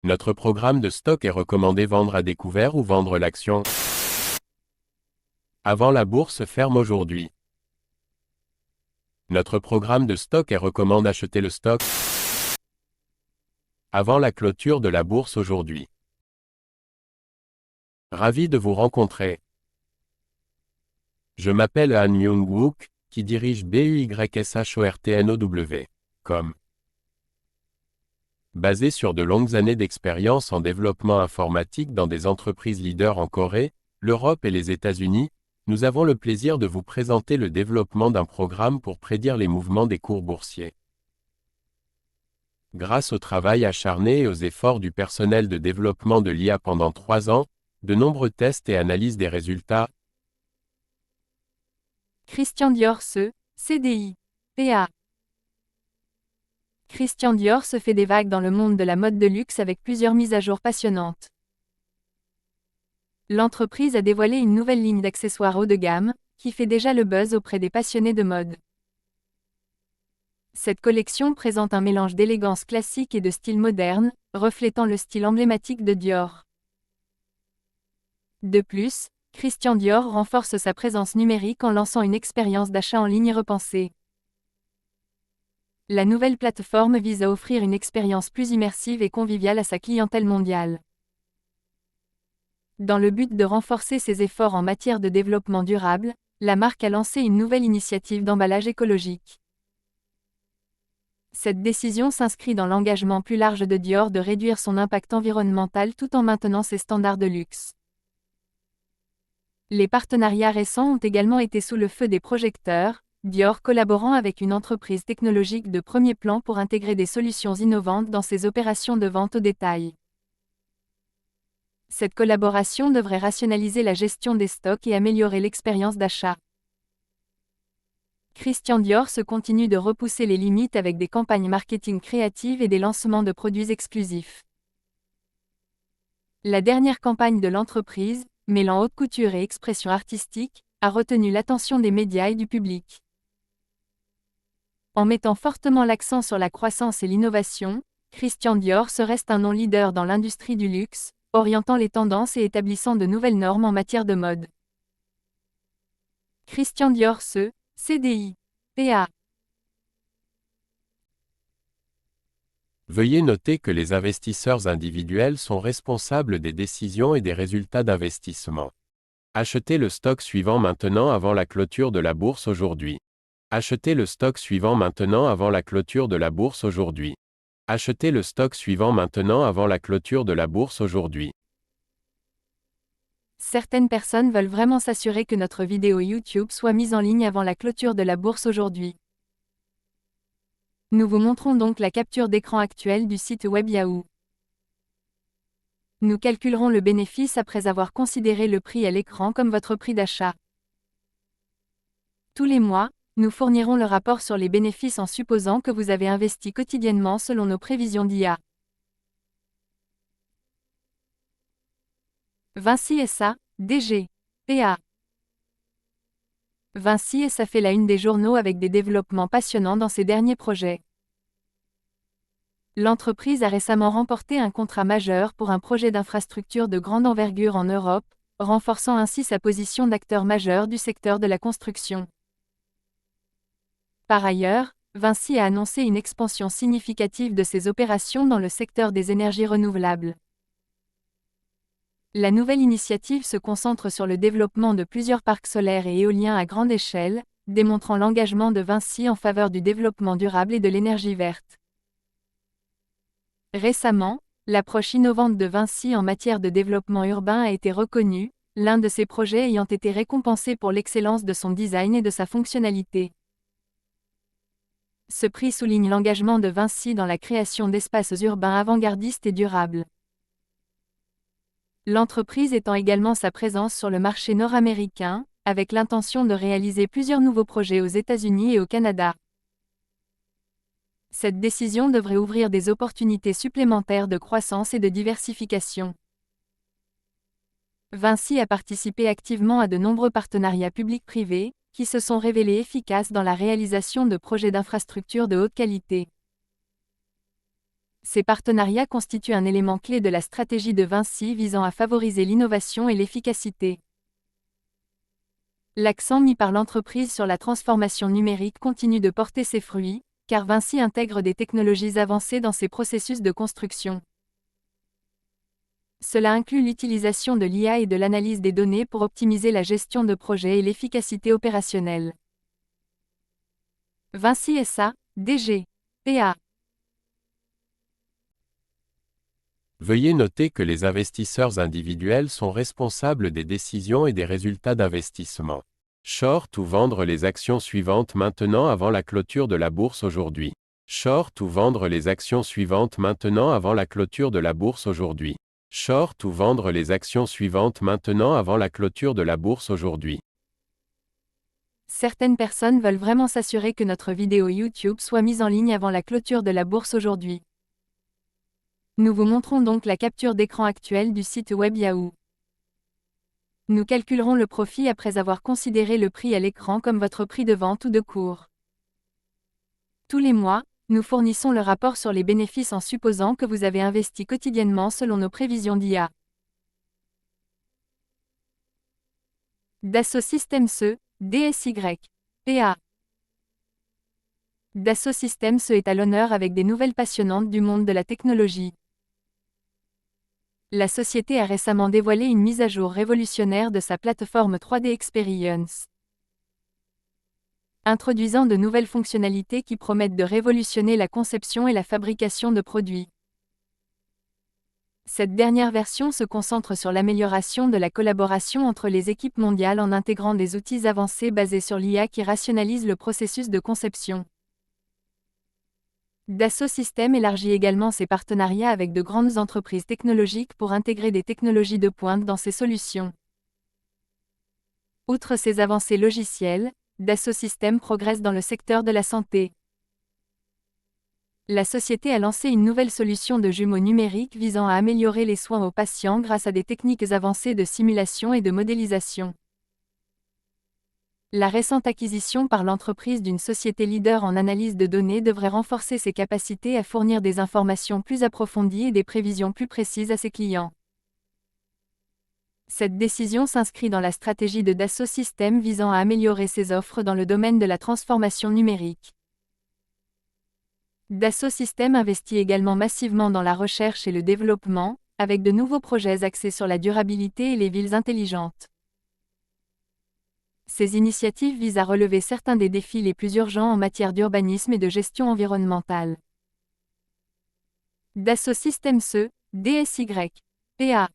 Notre programme de stock est recommandé vendre à découvert ou vendre l'action avant la bourse ferme aujourd'hui. Notre programme de stock est recommande acheter le stock avant la clôture de la bourse aujourd'hui. Ravi de vous rencontrer. Je m'appelle Han Myung-wook, qui dirige BUYSHORTNOW.com. Basé sur de longues années d'expérience en développement informatique dans des entreprises leaders en Corée, l'Europe et les États-Unis, nous avons le plaisir de vous présenter le développement d'un programme pour prédire les mouvements des cours boursiers. Grâce au travail acharné et aux efforts du personnel de développement de l'IA pendant 3 ans, de nombreux tests et analyses des résultats. Christian Dior CDI, PA. Christian Dior se fait des vagues dans le monde de la mode de luxe avec plusieurs mises à jour passionnantes. L'entreprise a dévoilé une nouvelle ligne d'accessoires haut de gamme, qui fait déjà le buzz auprès des passionnés de mode. Cette collection présente un mélange d'élégance classique et de style moderne, reflétant le style emblématique de Dior. De plus, Christian Dior renforce sa présence numérique en lançant une expérience d'achat en ligne repensée. La nouvelle plateforme vise à offrir une expérience plus immersive et conviviale à sa clientèle mondiale. Dans le but de renforcer ses efforts en matière de développement durable, la marque a lancé une nouvelle initiative d'emballage écologique. Cette décision s'inscrit dans l'engagement plus large de Dior de réduire son impact environnemental tout en maintenant ses standards de luxe. Les partenariats récents ont également été sous le feu des projecteurs, Dior collaborant avec une entreprise technologique de premier plan pour intégrer des solutions innovantes dans ses opérations de vente au détail. Cette collaboration devrait rationaliser la gestion des stocks et améliorer l'expérience d'achat. Christian Dior se continue de repousser les limites avec des campagnes marketing créatives et des lancements de produits exclusifs. La dernière campagne de l'entreprise, mêlant haute couture et expression artistique, a retenu l'attention des médias et du public. En mettant fortement l'accent sur la croissance et l'innovation, Christian Dior se reste un nom leader dans l'industrie du luxe, orientant les tendances et établissant de nouvelles normes en matière de mode. Christian Dior CDI, PA. Veuillez noter que les investisseurs individuels sont responsables des décisions et des résultats d'investissement. Achetez le stock suivant maintenant avant la clôture de la bourse aujourd'hui. Achetez le stock suivant maintenant avant la clôture de la bourse aujourd'hui. Achetez le stock suivant maintenant avant la clôture de la bourse aujourd'hui. Certaines personnes veulent vraiment s'assurer que notre vidéo YouTube soit mise en ligne avant la clôture de la bourse aujourd'hui. Nous vous montrons donc la capture d'écran actuelle du site web Yahoo. Nous calculerons le bénéfice après avoir considéré le prix à l'écran comme votre prix d'achat. Tous les mois, nous fournirons le rapport sur les bénéfices en supposant que vous avez investi quotidiennement selon nos prévisions d'IA. Vinci SA, DG, PA. Vinci SA fait la une des journaux avec des développements passionnants dans ses derniers projets. L'entreprise a récemment remporté un contrat majeur pour un projet d'infrastructure de grande envergure en Europe, renforçant ainsi sa position d'acteur majeur du secteur de la construction. Par ailleurs, Vinci a annoncé une expansion significative de ses opérations dans le secteur des énergies renouvelables. La nouvelle initiative se concentre sur le développement de plusieurs parcs solaires et éoliens à grande échelle, démontrant l'engagement de Vinci en faveur du développement durable et de l'énergie verte. Récemment, l'approche innovante de Vinci en matière de développement urbain a été reconnue, l'un de ses projets ayant été récompensé pour l'excellence de son design et de sa fonctionnalité. Ce prix souligne l'engagement de Vinci dans la création d'espaces urbains avant-gardistes et durables. L'entreprise étend également sa présence sur le marché nord-américain, avec l'intention de réaliser plusieurs nouveaux projets aux États-Unis et au Canada. Cette décision devrait ouvrir des opportunités supplémentaires de croissance et de diversification. Vinci a participé activement à de nombreux partenariats publics-privés, qui se sont révélés efficaces dans la réalisation de projets d'infrastructures de haute qualité. Ces partenariats constituent un élément clé de la stratégie de Vinci visant à favoriser l'innovation et l'efficacité. L'accent mis par l'entreprise sur la transformation numérique continue de porter ses fruits, car Vinci intègre des technologies avancées dans ses processus de construction. Cela inclut l'utilisation de l'IA et de l'analyse des données pour optimiser la gestion de projets et l'efficacité opérationnelle. Vinci SA, DG, PA. Veuillez noter que les investisseurs individuels sont responsables des décisions et des résultats d'investissement. Short ou vendre les actions suivantes maintenant avant la clôture de la bourse aujourd'hui. Short ou vendre les actions suivantes maintenant avant la clôture de la bourse aujourd'hui. Short ou vendre les actions suivantes maintenant avant la clôture de la bourse aujourd'hui. Certaines personnes veulent vraiment s'assurer que notre vidéo YouTube soit mise en ligne avant la clôture de la bourse aujourd'hui. Nous vous montrons donc la capture d'écran actuelle du site web Yahoo. Nous calculerons le profit après avoir considéré le prix à l'écran comme votre prix de vente ou de cours. Tous les mois, nous fournissons le rapport sur les bénéfices en supposant que vous avez investi quotidiennement selon nos prévisions d'IA. Dassault Systèmes E, DSY, PA. Dassault Systèmes E est à l'honneur avec des nouvelles passionnantes du monde de la technologie. La société a récemment dévoilé une mise à jour révolutionnaire de sa plateforme 3D Experience, introduisant de nouvelles fonctionnalités qui promettent de révolutionner la conception et la fabrication de produits. Cette dernière version se concentre sur l'amélioration de la collaboration entre les équipes mondiales en intégrant des outils avancés basés sur l'IA qui rationalisent le processus de conception. Dassault Systèmes élargit également ses partenariats avec de grandes entreprises technologiques pour intégrer des technologies de pointe dans ses solutions. Outre ces avancées logicielles, Dassault Systèmes progresse dans le secteur de la santé. La société a lancé une nouvelle solution de jumeaux numériques visant à améliorer les soins aux patients grâce à des techniques avancées de simulation et de modélisation. La récente acquisition par l'entreprise d'une société leader en analyse de données devrait renforcer ses capacités à fournir des informations plus approfondies et des prévisions plus précises à ses clients. Cette décision s'inscrit dans la stratégie de Dassault Systèmes visant à améliorer ses offres dans le domaine de la transformation numérique. Dassault Systèmes investit également massivement dans la recherche et le développement, avec de nouveaux projets axés sur la durabilité et les villes intelligentes. Ces initiatives visent à relever certains des défis les plus urgents en matière d'urbanisme et de gestion environnementale. Dassault Systèmes E, DSY, PA.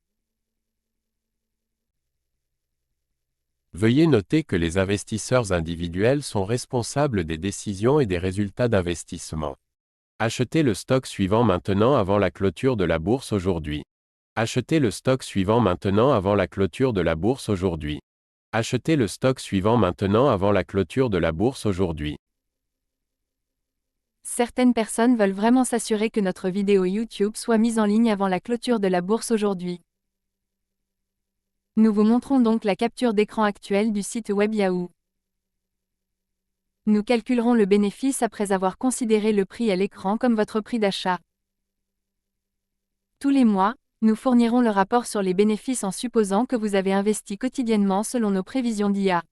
Veuillez noter que les investisseurs individuels sont responsables des décisions et des résultats d'investissement. Achetez le stock suivant maintenant avant la clôture de la bourse aujourd'hui. Achetez le stock suivant maintenant avant la clôture de la bourse aujourd'hui. Achetez le stock suivant maintenant avant la clôture de la bourse aujourd'hui. Certaines personnes veulent vraiment s'assurer que notre vidéo YouTube soit mise en ligne avant la clôture de la bourse aujourd'hui. Nous vous montrons donc la capture d'écran actuelle du site web Yahoo. Nous calculerons le bénéfice après avoir considéré le prix à l'écran comme votre prix d'achat. Tous les mois, nous fournirons le rapport sur les bénéfices en supposant que vous avez investi quotidiennement selon nos prévisions d'IA.